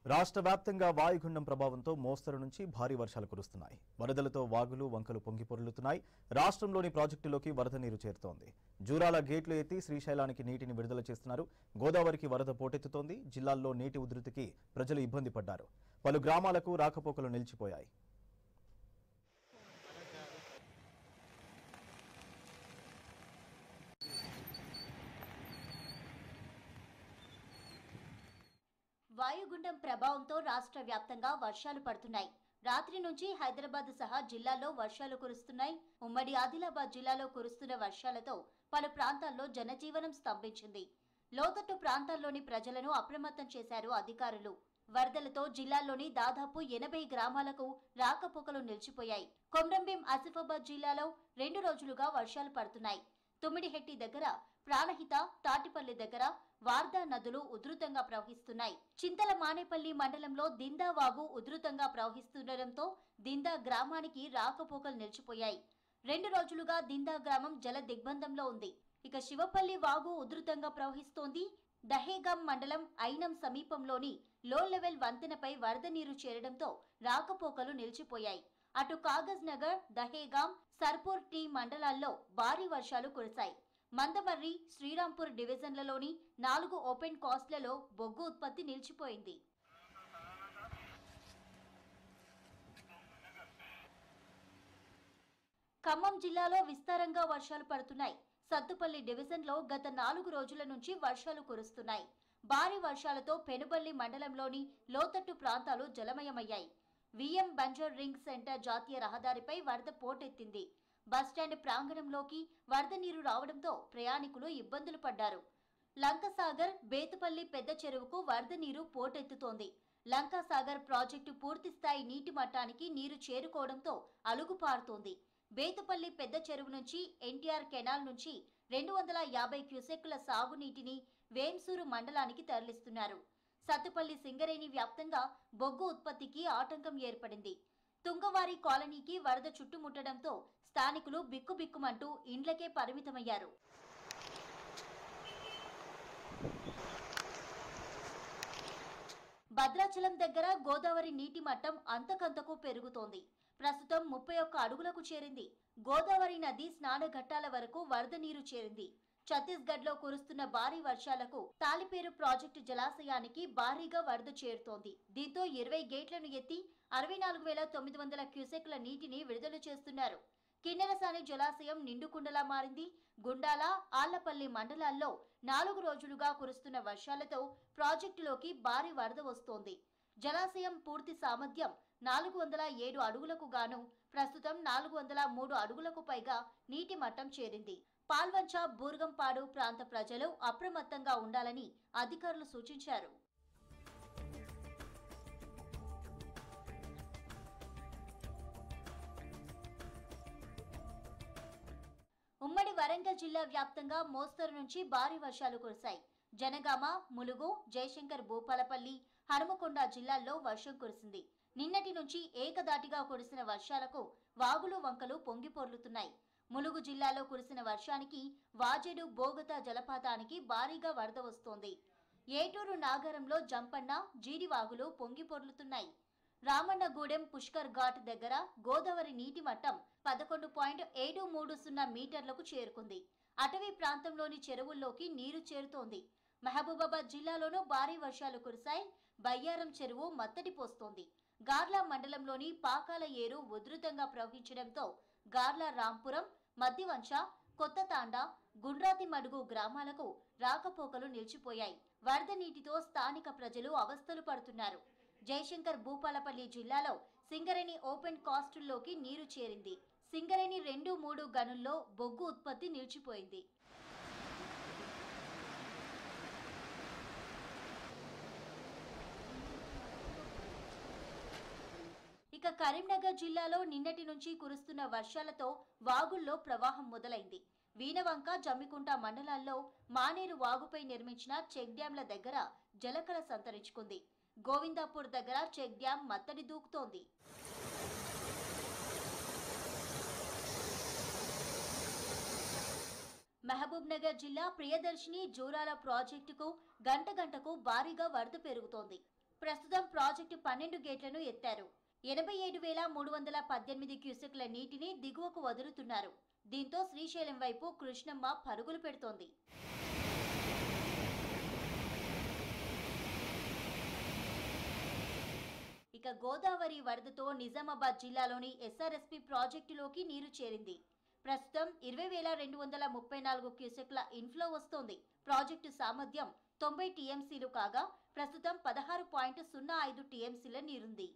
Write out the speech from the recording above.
రాష్ట్ర వ్యాప్తంగా వాయుగుండం ప్రభావంతో మోస్తరు నుంచి భారీ వర్షాలు కురుస్తున్నాయి. వరదలతో వాగులు వంకలు పొంగి పొర్లుతున్నాయి. రాష్ట్రంలోని ప్రాజెక్టులోకి వరద నీరు చేరుతోంది. జూరాల గేట్లు ఎత్తి శ్రీశైలానికి నీటిని విడుదల చేస్తున్నారు. గోదావరికి వరద పోటెత్తుతోంది. జిల్లాల్లో నీటి ఉధృతికి ప్రజలు ఇబ్బంది పడ్డారు. పలు గ్రామాలకు రాకపోకలు నిలిచిపోయాయి. వాయుగుండం ప్రభావంతో రాష్ట్ర వ్యాప్తంగా వర్షాలు పడుతున్నాయి. రాత్రి నుంచి హైదరాబాద్ సహా జిల్లాల్లో వర్షాలు కురుస్తున్నాయి. ఉమ్మడి ఆదిలాబాద్ జిల్లాలో కురుస్తున్న వర్షాలతో పలు ప్రాంతాల్లో జనజీవనం స్తంభించింది. లోతట్టు ప్రాంతాల్లోని ప్రజలను అప్రమత్తం చేశారు అధికారులు. వరదలతో జిల్లాల్లోని దాదాపు 80 గ్రామాలకు రాకపోకలు నిలిచిపోయాయి. కొమ్రంభీం ఆసిఫాబాద్ జిల్లాలో 2 రోజులుగా వర్షాలు పడుతున్నాయి. తుమ్మిడిహెట్టి దగ్గర, ప్రాణహిత, తాటిపల్లి దగ్గర వార్దా నదులు ఉధృతంగా ప్రవహిస్తున్నాయి. చింతల మానేపల్లి మండలంలో దిందా వాగు ఉధృతంగా ప్రవహిస్తుండటంతో దిందా గ్రామానికి రాకపోకలు నిలిచిపోయాయి. 2 రోజులుగా దిందా గ్రామం జల దిగ్బంధంలో ఉంది. ఇక శివపల్లి వాగు ఉధృతంగా ప్రవహిస్తోంది. దహేగాం మండలం ఐనం సమీపంలోని లో లెవెల్ వంతెనపై వరద నీరు చేరడంతో రాకపోకలు నిలిచిపోయాయి. అటు కాగజ్ నగర్, దహేగాం, సర్పూర్ టీ మండలాల్లో భారీ వర్షాలు కురిశాయి. మందమర్రి, శ్రీరాంపూర్ డివిజన్లలోని 4 ఓపెన్ కాస్ట్లలో బొగ్గు ఉత్పత్తి నిలిచిపోయింది. ఖమ్మం జిల్లాలో విస్తారంగా వర్షాలు పడుతున్నాయి. సత్తుపల్లి డివిజన్లో గత 4 రోజుల నుంచి వర్షాలు కురుస్తున్నాయి. భారీ వర్షాలతో పెనుబల్లి మండలంలోని లోతట్టు ప్రాంతాలు జలమయమయ్యాయి. విఎం బంజర్ రింగ్ సెంటర్ జాతీయ రహదారిపై వరద పోటెత్తింది. బస్టాండ్ ప్రాంగణంలోకి వరద నీరు రావడంతో ప్రయాణికులు ఇబ్బందులు పడ్డారు. లంకసాగర్, బేతుపల్లి పెద్ద చెరువుకు వరద నీరు పోటెత్తుతోంది. లంకసాగర్ ప్రాజెక్టు పూర్తిస్థాయి నీటి మట్టానికి నీరు చేరుకోవడంతో అలుగుపారుతోంది. బేతుపల్లి పెద్ద చెరువు నుంచి ఎన్టీఆర్ కెనాల్ నుంచి 250 క్యూసెక్కుల సాగునీటిని వేంసూరు మండలానికి తరలిస్తున్నారు. సత్తుపల్లి సింగరేణి వ్యాప్తంగా బొగ్గు ఉత్పత్తికి ఆటంకం ఏర్పడింది. తుంగవారి కాలనీకి వరద చుట్టుముట్టడంతో స్థానికులు బిక్కుబిక్కుమంటూ ఇండ్లకే పరిమితమయ్యారు. భద్రాచలం దగ్గర గోదావరి నీటి మట్టం అంతకంతకు పెరుగుతోంది. ప్రస్తుతం 31 అడుగులకు చేరింది. గోదావరి నది స్నానఘట్టాల వరకు వరద నీరు చేరింది. ఛత్తీస్గఢ్ లో కురుస్తున్న భారీ వర్షాలకు తాలిపేరు ప్రాజెక్టు జలాశయానికి భారీగా వరద చేరుతోంది. దీంతో 20 గేట్లను ఎత్తి 64,900 క్యూసెక్ల నీటిని విడుదల చేస్తున్నారు. కిన్నెరసాని జలాశయం నిండుకుండలా మారింది. గుండాల, ఆళ్లపల్లి మండలాల్లో 4 రోజులుగా కురుస్తున్న వర్షాలతో ప్రాజెక్టులోకి భారీ వరద వస్తోంది. జలాశయం పూర్తి సామర్థ్యం 407 అడుగులకు గాను ప్రస్తుతం 403 అడుగులకు పైగా నీటి మట్టం చేరింది. పాల్వంచ, బూర్గంపాడు ప్రాంత ప్రజలు అప్రమత్తంగా ఉండాలని అధికారులు సూచించారు. ఉమ్మడి వరంగల్ జిల్లా వ్యాప్తంగా మోస్తరు నుంచి భారీ వర్షాలు కురిశాయి. జనగామ, ములుగు, జయశంకర్ భూపాలపల్లి, హనుమకొండ జిల్లాల్లో వర్షం కురిసింది. నిన్నటి నుంచి ఏకదాటిగా కురిసిన వర్షాలకు వాగులు వంకలు పొంగి పొర్లుతున్నాయి. ములుగు జిల్లాలో కురిసిన వర్షానికి వాజేడు, బోగతా జలపాతానికి భారీగా వరద వస్తోంది. ఏటూరు నాగారంలో జంపన్న, జీడివాగులు పొంగి పొర్లుతున్నాయి. రామన్నగూడెం పుష్కర్ ఘాట్ దగ్గర గోదావరి నీటి మట్టం 11.730 మీటర్లకు చేరుకుంది. అటవీ ప్రాంతంలోని చెరువుల్లోకి నీరు చేరుతోంది. మహబూబాబాద్ జిల్లాలోనూ భారీ వర్షాలు కురిశాయి. బయ్యారం చెరువు మత్తడి పోస్తోంది. గార్ల మండలంలోని పాకాల ఏరు ఉధృతంగా ప్రవహించడంతో గార్ల రాంపురం, మద్దివంచ, కొత్తతాండ, గుండ్రాతి మడుగు గ్రామాలకు రాకపోకలు నిలిచిపోయాయి. వరద నీటితో స్థానిక ప్రజలు అవస్థలు పడుతున్నారు. జయశంకర్ భూపాలపల్లి జిల్లాలో సింగరేణి ఓపెన్ కాస్టుల్లోకి నీరు చేరింది. సింగరేణి 2, 3 గనుల్లో బొగ్గు ఉత్పత్తి నిలిచిపోయింది. ఇక కరీంనగర్ జిల్లాలో నిన్నటి నుంచి కురుస్తున్న వర్షాలతో వాగుల్లో ప్రవాహం మొదలైంది. వీనవంక, జమ్మికుంట మండలాల్లో మానేరు వాగుపై నిర్మించిన చెక్ డ్యాంల దగ్గర జలకళ సంతరించుకుంది. గోవిందాపూర్ దగ్గర చెక్ డ్యాం మత్తడి దూకుతోంది. మహబూబ్ నగర్ జిల్లా ప్రియదర్శిని జూరాల ప్రాజెక్టుకు గంటకు భారీగా వరద పెరుగుతోంది. ప్రస్తుతం ప్రాజెక్టు 12 గేట్లను ఎత్తారు. 87,318 క్యూసెక్ల నీటిని దిగువకు వదులుతున్నారు. దీంతో శ్రీశైలం వైపు కృష్ణమ్మ పరుగులు పెడుతోంది. ఇక గోదావరి వరదతో నిజామాబాద్ జిల్లాలోని ఎస్ఆర్ఎస్పీ ప్రాజెక్టులోకి నీరు చేరింది. ప్రస్తుతం 20,234 క్యూసెక్ల ఇన్ఫ్లో వస్తోంది. ప్రాజెక్టు సామర్థ్యం 90 టీఎంసీలు కాగా ప్రస్తుతం 16.05 టీఎంసీల నీరుంది.